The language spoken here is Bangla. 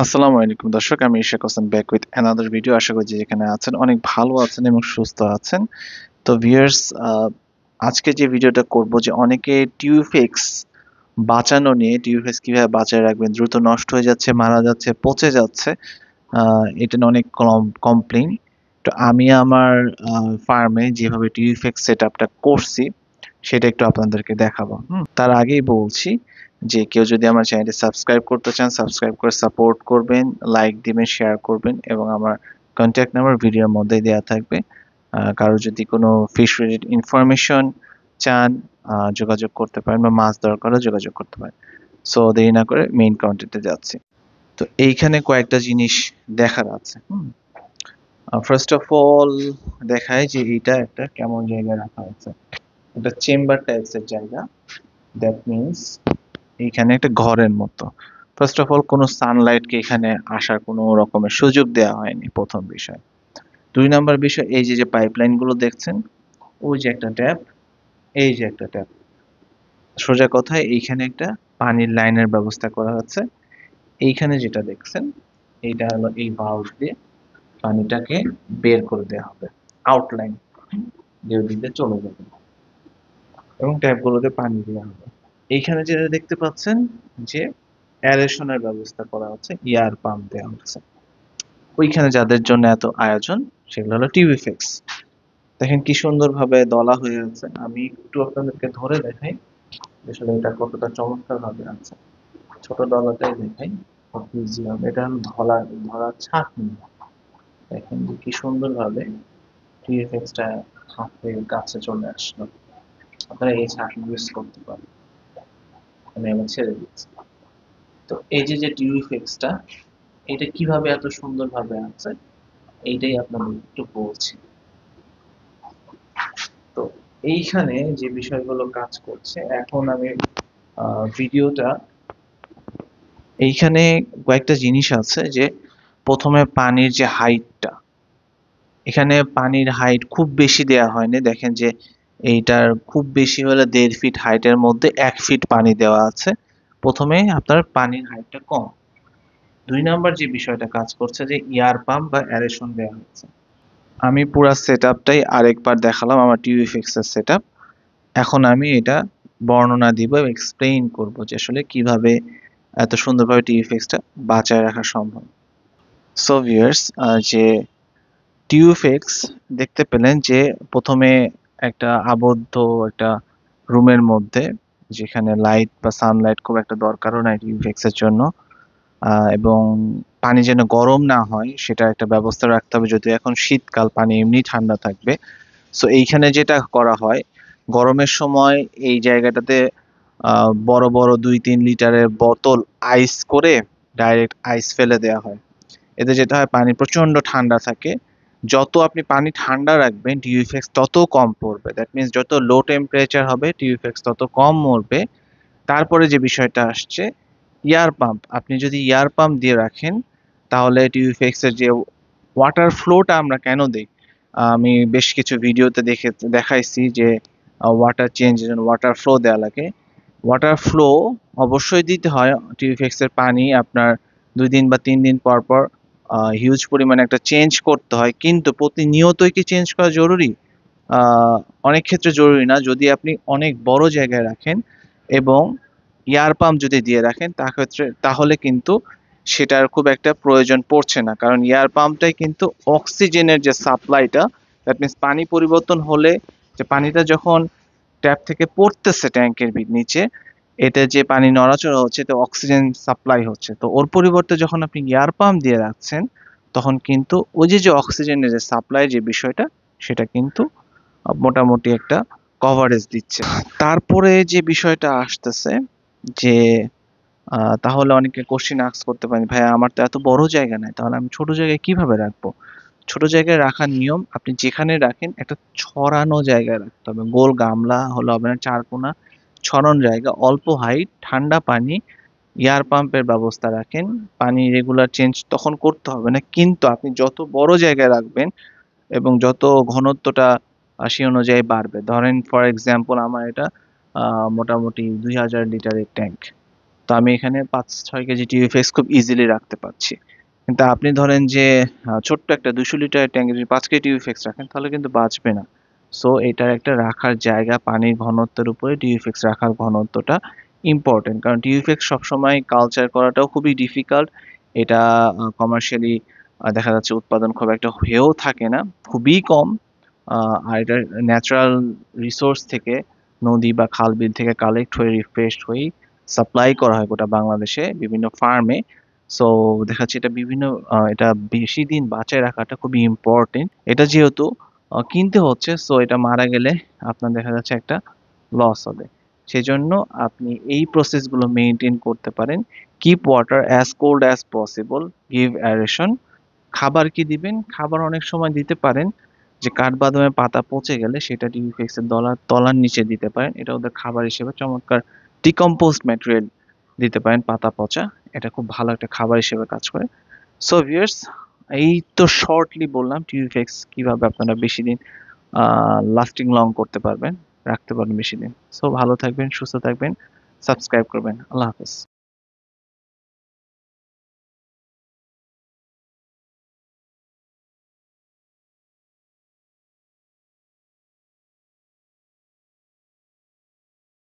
আসসালামু আলাইকুম দর্শক, আমি Ishak Hossain back with another video. আশা করি যে যেখানে আছেন অনেক ভালো আছেন এবং সুস্থ আছেন। তো ভিউয়ার্স, আজকে যে ভিডিওটা করব যে অনেকে টিউফেক্স বাঁচানো নিয়ে, টিউফেক্স কিভাবে বাঁচায় রাখবেন, দ্রুত নষ্ট হয়ে যাচ্ছে, মারা যাচ্ছে, পচে যাচ্ছে, এটা নিয়ে অনেক কমপ্লেইন। তো আমি আমার ফার্মে যেভাবে টিউফেক্স সেট আপটা করছি সেটা একটু আপনাদেরকে দেখাবো। তার আগেই বলছি যে কেউ যদি আমার চ্যানেলটি সাবস্ক্রাইব করতে চান, সাবস্ক্রাইব করে সাপোর্ট করবেন, লাইক দিবেন, শেয়ার করবেন এবং আমার কন্ট্যাক্ট নাম্বার ভিডিওর মধ্যেই দেওয়া থাকবে। কারো যদি কোনো ফিশ রিলেটেড ইনফরমেশন চান, যোগাযোগ করতে পারেন, বা মাছ দরকারও যোগাযোগ করতে পারেন। সো দেরি না করে মেইন কন্টেন্টে যাচ্ছি। তো এইখানে কয়েকটা জিনিস দেখার আছে। ফার্স্ট অফ অল দেখায় যে এইটা একটা কেমন জায়গায় রাখা আছে। একটা চেম্বার টাইপসের জায়গা। দ্যাট মিনস এইখানে একটা ঘরের মতো। ফার্স্ট অফ অল কোনো সানলাইটকে এখানে আসার কোনো রকমের সুযোগ দেওয়া হয়নি, প্রথম বিষয়। দুই নাম্বার বিষয়, এই যে যে পাইপলাইন গুলো দেখছেন, ওই যে একটা ট্যাপ, এই যে একটা ট্যাপ, সোজা কথায় এইখানে একটা পানির লাইনের ব্যবস্থা করা হচ্ছে। এইখানে যেটা দেখছেন, এইটা হলো এই ভালভ দিয়ে পানিটাকে বের করে দেওয়া হবে, আউটলাইন দিয়ে দিতে চলে যাবে এবং ট্যাপগুলোতে পানি দেওয়া হবে। এইখানে যেটা দেখতে পাচ্ছেন যে অ্যারেশনের ব্যবস্থা করা হচ্ছে, এয়ার পাম্প দেওয়া হচ্ছে। ওইখানে যাদের জন্য এত আয়োজন, সেগুলো হলো টিউবিফেক্স। দেখেন কি সুন্দর ভাবে দলা হয়ে আছে। আমি একটু আপনাদেরকে ধরে দেখাই আসলে এটা কতটা চমৎকার ভাবে আছে। ছোট দলাটাই দেখাই, ইজি হবে। এটা হলো ধরা ছাঁকনি। দেখেন যে কি সুন্দর ভাবে টিউবিফেক্সটা হাতে কাছে চলে আসলো। আপনারা এই ছাঁকনি ইউজ করতে পারেন। আমি আবার ছেড়ে দিচ্ছি। তো এই যে যে টিউবিফেক্সটা, এটা কিভাবে এত সুন্দর ভাবে আছে, এইটাই আপনাদের একটু বলছি। তো এইখানে যে বিষয়গুলো কাজ করছে, এখন আমি ভিডিওটা, এইখানে কয়েকটা জিনিস আছে যে প্রথমে পানির যে হাইটটা, এখানে পানির হাইট খুব বেশি দেয়া হয়নি। দেখেন যে এইটার খুব বেশি হলে 1.5 ফিট হাইটের মধ্যে 1 ফিট পানি দেওয়া আছে। প্রথমে আপনার পানির হাইটটা কম। দুই নাম্বার যে বিষয়টা কাজ করছে যে এয়ার পাম্প বা অ্যারেশন দেওয়া হচ্ছে। আমি পুরো সেটআপটাই আরেকবার দেখালাম, আমার টিউবিফিক্স এর সেটআপ। এখন আমি এটা বর্ণনা দিব এবং এক্সপ্লেইন করব যে আসলে কিভাবে এত সুন্দরভাবে টিউবিফিক্সটা বাঁচায় রাখা সম্ভব। সো ভিউয়ার্স, যে টিউবিফিক্স দেখতে পেলেন যে প্রথমে একটা আবদ্ধ একটা রুমের মধ্যে, যেখানে লাইট বা সানলাইট খুব একটা দরকারও নাই টিউবিফিক্স এর জন্য, এবং পানি যেন গরম না হয় সেটা একটা ব্যবস্থা রাখতে হবে, যদিও এখন শীতকাল, পানি এমনি ঠান্ডা থাকবে। সো এইখানে যেটা করা হয়, গরমের সময় এই জায়গাটাতে বড় বড় 2-3 লিটারের বোতল আইস করে ডাইরেক্ট আইস ফেলে দেওয়া হয়। এতে যেটা হয়, পানি প্রচন্ড ঠান্ডা থাকে। যত আপনি পানি ঠান্ডা রাখবেন, টিউবিফেক্স তত কম পড়বে। দ্যাট মিনস যত লো টেম্পারেচার হবে, টিউবিফেক্স তত কম মরবে। তারপরে যে বিষয়টা আসছে, এয়ার পাম্প। আপনি যদি এয়ার পাম্প দিয়ে রাখেন, তাহলে টিউবিফেক্স এর যে ওয়াটার ফ্লোটা আমরা কেন দেই, আমি বেশ কিছু ভিডিওতে দেখাইছি যে ওয়াটার চেঞ্জের জন্য ওয়াটার ফ্লো দেওয়া লাগে। ওয়াটার ফ্লো অবশ্যই দিতে হয়। টিউবিফেক্স এর পানি আপনার 2 দিন বা 3 দিন পর পর হিউজ পরিমাণে একটা চেঞ্জ করতে হয়, কিন্তু প্রতিনিয়তই কি চেঞ্জ করা জরুরি? আহ, অনেক ক্ষেত্রে জরুরি না। যদি আপনি অনেক বড় জায়গায় রাখেন এবং এয়ার পাম্প যদি দিয়ে রাখেন, তাহলে কিন্তু সেটার খুব একটা প্রয়োজন পড়ছে না, কারণ এয়ার পাম্পটাই কিন্তু অক্সিজেনের যে সাপ্লাইটা, দ্যাট মিনস পানি পরিবর্তন হলে, যে পানিটা যখন ট্যাপ থেকে পড়তেছে ট্যাঙ্কের নিচে, এতে যে পানি নড়াচড়া হচ্ছে, তো অক্সিজেন সাপ্লাই হচ্ছে। তো ওর পরিবর্তে যখন আপনি এয়ার পাম্প দিয়ে রাখছেন, তখন কিন্তু ওই যে যে অক্সিজেনের যে সাপ্লাই যে বিষয়টা, সেটা কিন্তু মোটামুটি একটা কভারেজ দিচ্ছে। তারপরে যে বিষয়টা আসতেছে যে তাহলে অনেকে কোশ্চেন আস্ক করতে পারেন, ভাই আমার তো এত বড় জায়গা নাই, তাহলে আমি ছোট জায়গায় কিভাবে রাখবো? ছোট জায়গায় রাখার নিয়ম, আপনি যেখানে রাখেন একটা ছড়ানো জায়গায় রাখতে হবে। গোল গামলা হলো হবে না, চারকোনা ছড়ানো জায়গা, অল্প হাইট, ঠান্ডা পানি, এয়ার পাম্পের ব্যবস্থা রাখেন। পানি রেগুলার চেঞ্জ তখন করতে হবে না, কিন্তু আপনি যত বড় জায়গায় রাখবেন এবং যত ঘনত্বটা সেই অনুযায়ী বাড়বে। ধরেন ফর এক্সাম্পল, আমার এটা মোটামুটি 2000 লিটারের ট্যাঙ্ক। তো আমি এখানে 5-6 কেজি টিউএফএক্স খুব ইজিলি রাখতে পারছি। কিন্তু আপনি ধরেন যে ছোট্ট একটা 200 লিটারের ট্যাঙ্কে যদি 5 কেজি টিউএফএক্স রাখেন তাহলে কিন্তু বাঁচবে না। সো এটার একটা রাখার জায়গা, পানির ঘনত্বের উপরে টিউএফএক্স রাখার ঘনত্বটা ইম্পর্টেন্ট, কারণ টিউএফএক্স সবসময় কালচার করাটাও খুবই ডিফিকাল্ট। এটা কমার্শিয়ালি দেখা যাচ্ছে উৎপাদন খুব একটা হয়েও থাকে না, খুবই কম। আর এটা ন্যাচারাল রিসোর্স থেকে, নদী বা খাল বিল থেকে কালেক্ট হয়ে রিফ্রেশড হয়ে সাপ্লাই করা হয় গোটা বাংলাদেশে বিভিন্ন ফার্মে। সো দেখা যাচ্ছে এটা বিভিন্ন এটা বেশি দিন বাঁচায় রাখাটা খুবই ইম্পর্টেন্ট। এটা যেহেতু কিনতে হচ্ছে, সো এটা মারা গেলে আপনার দেখা যাচ্ছে একটা লস হবে। সেজন্য আপনি এই প্রসেসগুলো মেনটেন করতে পারেন। Keep water as cold as possible, give aeration. খাবার কি দিবেন? খাবার অনেক সময় দিতে পারেন যে কাঠবাদামের পাতা পচে গেলে সেটা টিউফেক্সের তলার নিচে দিতে পারেন। এটা ওদের খাবার হিসেবে চমৎকার ডিকম্পোজড ম্যাটেরিয়াল দিতে পারেন, পাতা পচা। এটা খুব ভালো একটা খাবার হিসেবে কাজ করে। সো ভিউয়ার্স, এই তো শর্টলি বললাম টিউফেক্স কিভাবে আপনারা বেশি দিন লাস্টিং লং করতে পারবেন, রাখতে পারবেন বেশি দিন। সো ভালো থাকবেন, সুস্থ থাকবেন, সাবস্ক্রাইব করবেন। আল্লাহ হাফেজ।